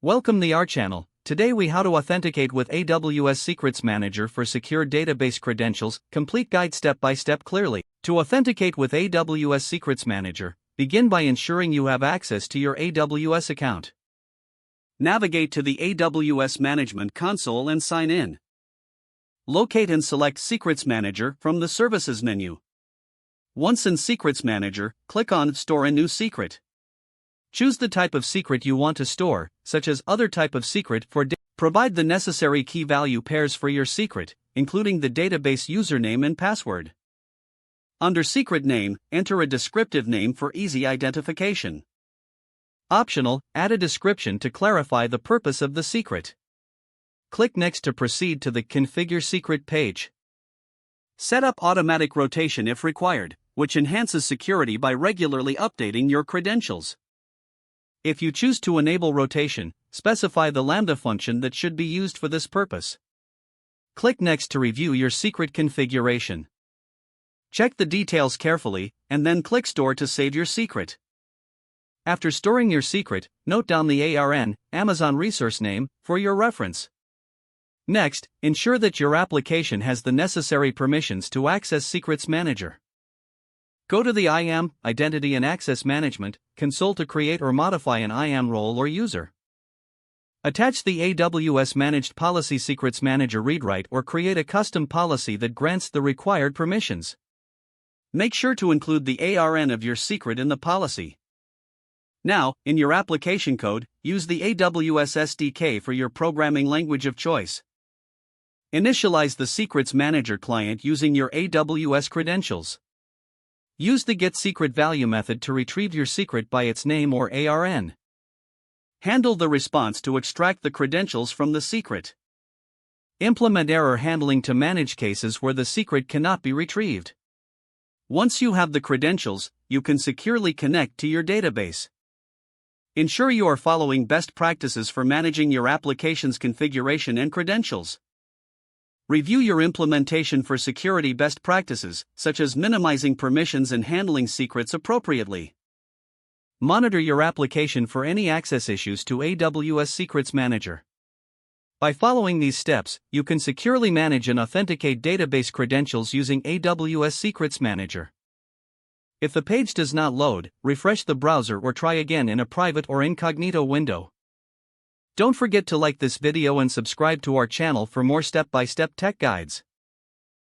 Welcome to our channel. Today we how to authenticate with AWS Secrets Manager for secure database credentials. Complete guide step by step clearly. To authenticate with AWS Secrets Manager, begin by ensuring you have access to your AWS account. Navigate to the AWS Management Console and sign in. Locate and select Secrets Manager from the Services menu. Once in Secrets Manager, click on Store a new secret. Choose the type of secret you want to store, such as other type of secret for provide the necessary key value pairs for your secret, including the database username and password. Under secret name, enter a descriptive name for easy identification. Optional, add a description to clarify the purpose of the secret. Click Next to proceed to the Configure Secret page. Set up automatic rotation if required, which enhances security by regularly updating your credentials. If you choose to enable rotation, specify the Lambda function that should be used for this purpose. Click Next to review your secret configuration. Check the details carefully, and then click Store to save your secret. After storing your secret, note down the ARN, Amazon resource name, for your reference. Next, ensure that your application has the necessary permissions to access Secrets Manager. Go to the IAM, Identity and Access Management, console to create or modify an IAM role or user. Attach the AWS Managed Policy Secrets Manager read-write or create a custom policy that grants the required permissions. Make sure to include the ARN of your secret in the policy. Now, in your application code, use the AWS SDK for your programming language of choice. Initialize the Secrets Manager client using your AWS credentials. Use the getSecretValue method to retrieve your secret by its name or ARN. Handle the response to extract the credentials from the secret. Implement error handling to manage cases where the secret cannot be retrieved. Once you have the credentials, you can securely connect to your database. Ensure you are following best practices for managing your application's configuration and credentials. Review your implementation for security best practices, such as minimizing permissions and handling secrets appropriately. Monitor your application for any access issues to AWS Secrets Manager. By following these steps, you can securely manage and authenticate database credentials using AWS Secrets Manager. If the page does not load, refresh the browser or try again in a private or incognito window. Don't forget to like this video and subscribe to our channel for more step-by-step tech guides.